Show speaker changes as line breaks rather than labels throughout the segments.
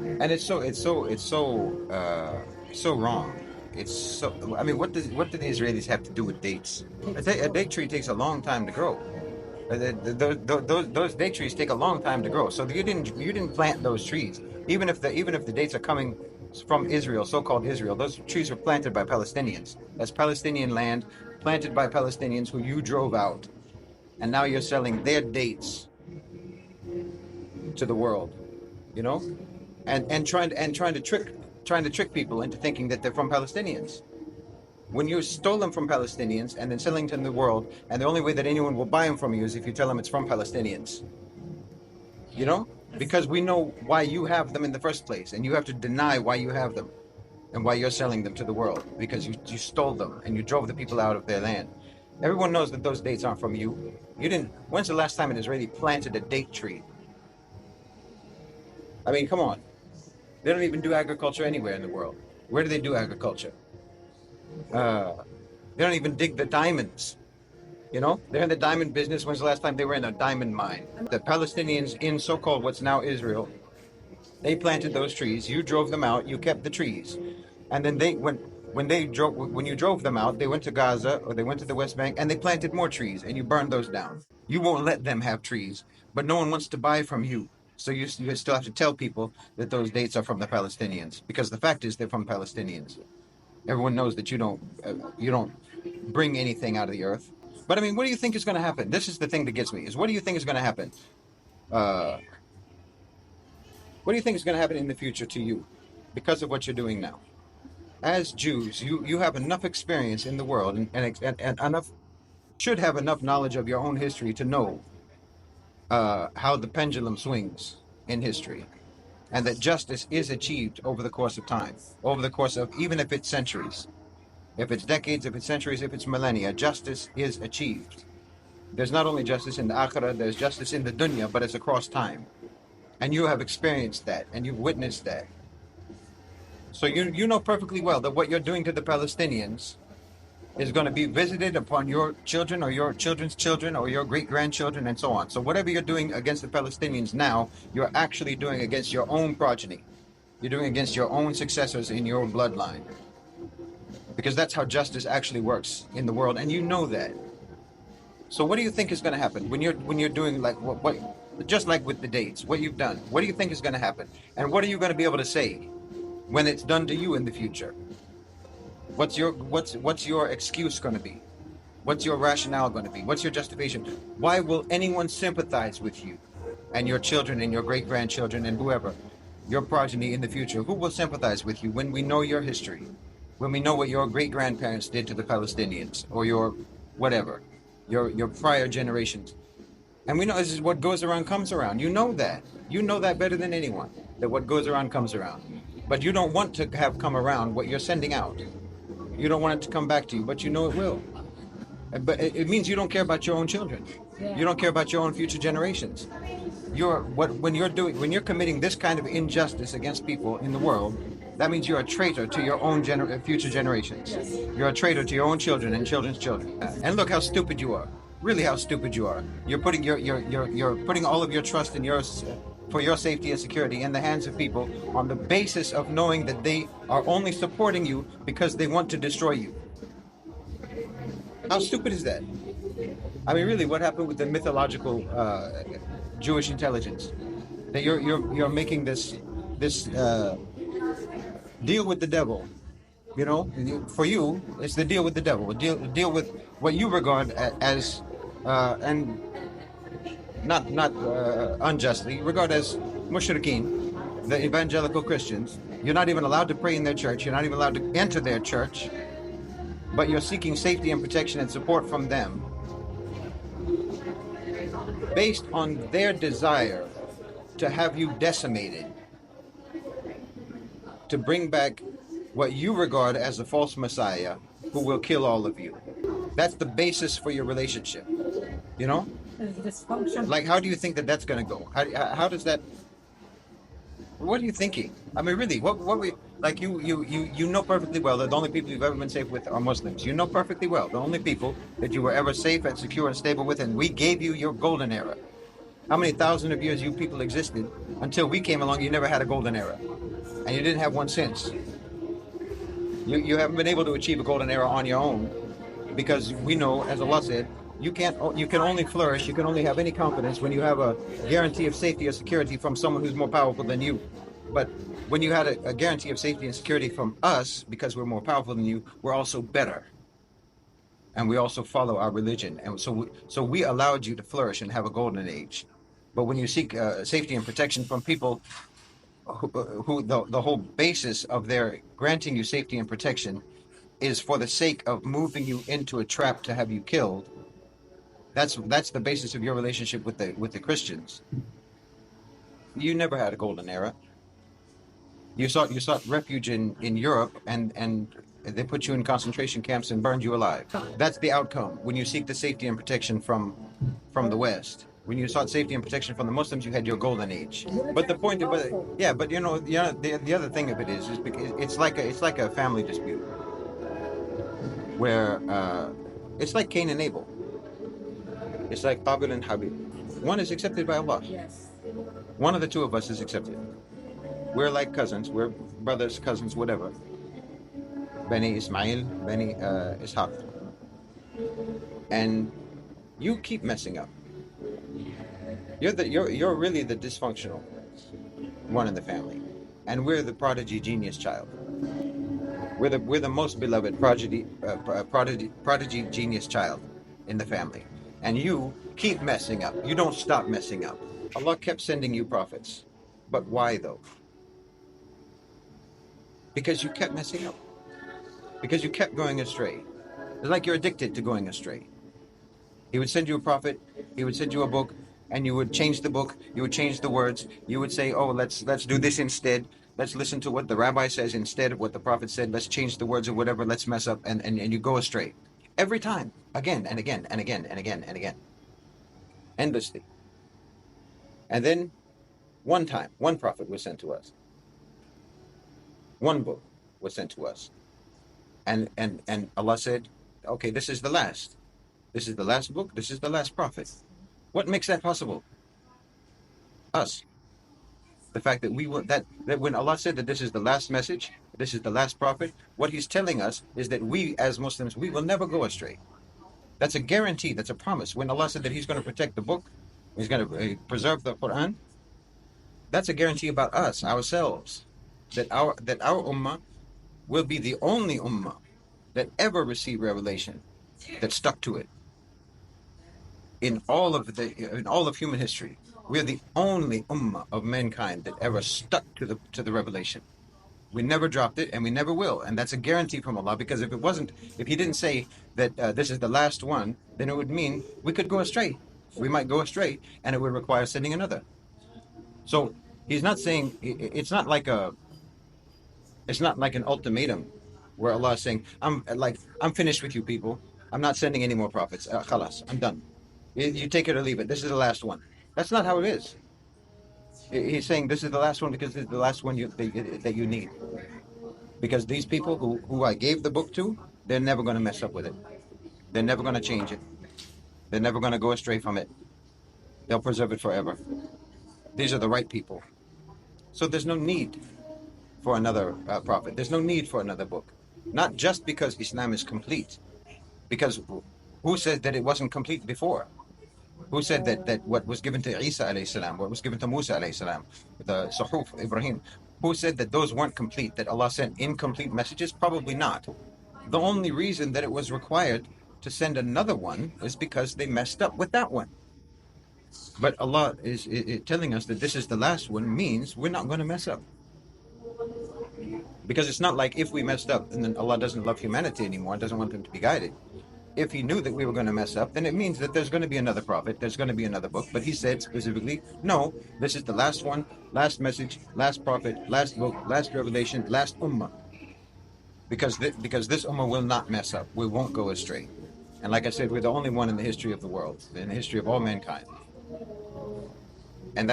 And it's so wrong. It's so. I mean, what do the Israelis have to do with dates? A date tree takes a long time to grow. Those date trees take a long time to grow. So you didn't plant those trees. Even if the dates are coming from Israel, so-called Israel, those trees were planted by Palestinians. That's Palestinian land planted by Palestinians who you drove out, and now you're selling their dates to the world. You know, and trying to trick people into thinking that they're from Palestinians. When you stole them from Palestinians and then selling them to the world, and the only way that anyone will buy them from you is if you tell them it's from Palestinians. You know, because we know why you have them in the first place, and you have to deny why you have them and why you're selling them to the world, because you stole them and you drove the people out of their land. Everyone knows that those dates aren't from you. You didn't. When's the last time an Israeli planted a date tree? I mean, come on. They don't even do agriculture anywhere in the world. Where do they do agriculture? Uh, they don't even dig the diamonds. You know, they're in the diamond business. When's the last time they were in a diamond mine? The Palestinians in so-called what's now Israel, they planted those trees. You drove them out. You kept the trees, and then when you drove them out, they went to Gaza or they went to the West Bank and they planted more trees, and you burned those down. You won't let them have trees, but no one wants to buy from you. So you still have to tell people that those dates are from the Palestinians, because the fact is they're from Palestinians. Everyone knows that you don't bring anything out of the earth. But I mean, what do you think is going to happen? This is the thing that gets me: is what do you think is going to happen? Uh, what do you think is going to happen in the future to you because of what you're doing now? As Jews, you have enough experience in the world, and enough should have enough knowledge of your own history to know how the pendulum swings in history, and that justice is achieved over the course of time, over the course of, even if it's centuries, if it's decades, if it's centuries, if it's millennia, justice is achieved. There's not only justice in the akhirah, there's justice in the dunya, but it's across time. And you have experienced that, and you've witnessed that. So you know perfectly well that what you're doing to the Palestinians is going to be visited upon your children or your children's children or your great-grandchildren and so on. So whatever you're doing against the Palestinians now, you're actually doing against your own progeny. You're doing against your own successors in your bloodline. Because that's how justice actually works in the world, and you know that. So what do you think is going to happen when you're doing like what just like with the dates, what you've done? What do you think is going to happen? And what are you going to be able to say when it's done to you in the future? What's your excuse going to be? What's your rationale going to be? What's your justification? Why will anyone sympathize with you and your children and your great-grandchildren and whoever, your progeny in the future? Who will sympathize with you when we know your history? When we know what your great-grandparents did to the Palestinians or your whatever, your prior generations? And we know this is what goes around comes around. You know that. You know that better than anyone, that what goes around comes around. But you don't want to have come around what you're sending out. You don't want it to come back to you, but you know it will. But it means you don't care about your own children. You don't care about your own future generations. When you're committing this kind of injustice against people in the world, that means you're a traitor to your own future generations. You're a traitor to your own children and children's children. And look how stupid you are. Really, how stupid you are. You're putting you're putting all of your trust in yours for your safety and security in the hands of people on the basis of knowing that they are only supporting you because they want to destroy you. How stupid is that? I mean, really, what happened with the mythological Jewish intelligence? That you're making this deal with the devil. You know, for you, it's the deal with the devil. Deal with what you regard as and not unjustly regard as mushrikeen, the evangelical Christians. You're not even allowed to pray in their church. You're not even allowed to enter their church. But you're seeking safety and protection and support from them based on their desire to have you decimated, to bring back what you regard as a false messiah who will kill all of you. That's the basis for your relationship, you know? Like, how do you think that that's going to go? How does that... What are you thinking? I mean, really, what we... Like, you know perfectly well that the only people you've ever been safe with are Muslims. You know perfectly well the only people that you were ever safe and secure and stable with, and we gave you your golden era. How many thousand of years you people existed until we came along? You never had a golden era, and you didn't have one since. You haven't been able to achieve a golden era on your own, because we know, as Allah said, you can't. You can only flourish. You can only have any confidence when you have a guarantee of safety or security from someone who's more powerful than you. But when you had a guarantee of safety and security from us, because we're more powerful than you, we're also better, and we also follow our religion, and so we allowed you to flourish and have a golden age. But when you seek safety and protection from people who the whole basis of their granting you safety and protection is for the sake of moving you into a trap to have you killed, that's the basis of your relationship with the Christians. You never had a golden era. You sought refuge in Europe, and they put you in concentration camps and burned you alive. That's the outcome when you seek the safety and protection from the West. When you sought safety and protection from the Muslims, you had your golden age. But the point, but the other thing of it is because it's like a family dispute where it's like Cain and Abel. It's like Qabil and Habib. One is accepted by Allah.
Yes.
One of the two of us is accepted. We're like cousins. We're brothers, cousins, whatever. Bani Ismail, Bani Ishaq. And you keep messing up. You're really the dysfunctional one in the family, and we're the prodigy genius child. We're the most beloved prodigy genius child in the family, and you keep messing up. You don't stop messing up. Allah kept sending you prophets, but why though? Because you kept messing up. Because you kept going astray. It's like you're addicted to going astray. He would send you a prophet. He would send you a book, and you would change the book. You would change the words. You would say, "Oh, let's do this instead. Let's listen to what the rabbi says instead of what the prophet said. Let's change the words or whatever. Let's mess up," and you go astray every time, again and again and again and again and again, endlessly. And then, one time, one prophet was sent to us. One book was sent to us, and Allah said, "Okay, this is the last. This is the last book. This is the last prophet." What makes that possible? Us. The fact that that when Allah said that this is the last message, this is the last prophet, what He's telling us is that we as Muslims, we will never go astray. That's a guarantee. That's a promise. When Allah said that He's going to protect the book, He's going to preserve the Quran, that's a guarantee about us, ourselves, that our ummah will be the only ummah that ever received revelation that stuck to it. In all of human history, we're the only ummah of mankind that ever stuck to the revelation. We never dropped it, and we never will, and that's a guarantee from Allah. Because if He didn't say that this is the last one, then it would mean we could go astray. We might go astray, and it would require sending another. So He's not saying it's not like an ultimatum where Allah is saying, I'm finished with you people. I'm not sending any more prophets. Khalas, I'm done. You take it or leave it. This is the last one. That's not how it is. He's saying this is the last one because this is the last one that you need. Because these people who I gave the book to, they're never going to mess up with it. They're never going to change it. They're never going to go astray from it. They'll preserve it forever. These are the right people. So there's no need for another prophet. There's no need for another book. Not just because Islam is complete. Because who said that it wasn't complete before? Who said that what was given to Isa alayhi salam, what was given to Musa alayhi salam, the Suhuf, Ibrahim, who said that those weren't complete, that Allah sent incomplete messages? Probably not. The only reason that it was required to send another one is because they messed up with that one. But Allah is telling us that this is the last one means we're not going to mess up. Because it's not like if we messed up and then Allah doesn't love humanity anymore, doesn't want them to be guided. If He knew that we were going to mess up, then it means that there's going to be another prophet, there's going to be another book. But He said specifically, no, this is the last one, last message, last prophet, last book, last revelation, last ummah. Because this ummah will not mess up. We won't go astray. And like I said, we're the only one in the history of the world, in the history of all mankind. And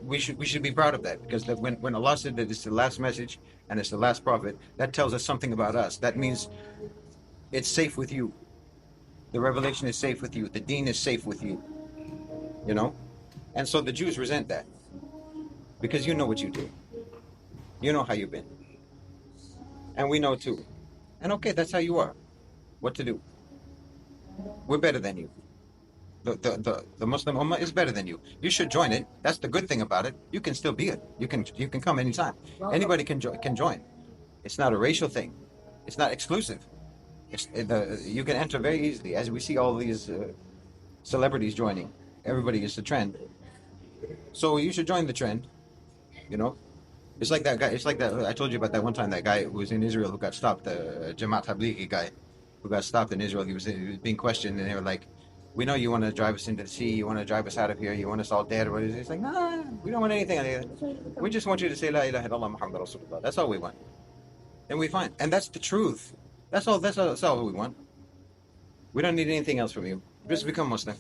we should be proud of that, because when Allah said that it's the last message and it's the last prophet, that tells us something about us. That means it's safe with you. The revelation is safe with you. The deen is safe with you. you know? And so the Jews resent that because you know what you do. You know how you've been. And we know too. And okay, that's how you are. What to do? We're better than you. The Muslim Ummah is better than you. You should join it. That's the good thing about it. You can still be it. You can come anytime. Anybody can join. It's not a racial thing. It's not exclusive. You can enter very easily, as we see all these celebrities joining. Everybody is the trend. So you should join the trend. You know, it's like that guy. It's like that. I told you about that one time. That guy who was in Israel who got stopped. The Jamaat Tablighi guy who got stopped in Israel. He was being questioned, and they were like, "We know you want to drive us into the sea. You want to drive us out of here. You want us all dead." Or he's like, "Nah, we don't want anything. We just want you to say La ilaha illallah Muhammad Rasulullah. That's all we want." And we find, and that's the truth. That's all we want. We don't need anything else from you. Just become Muslim.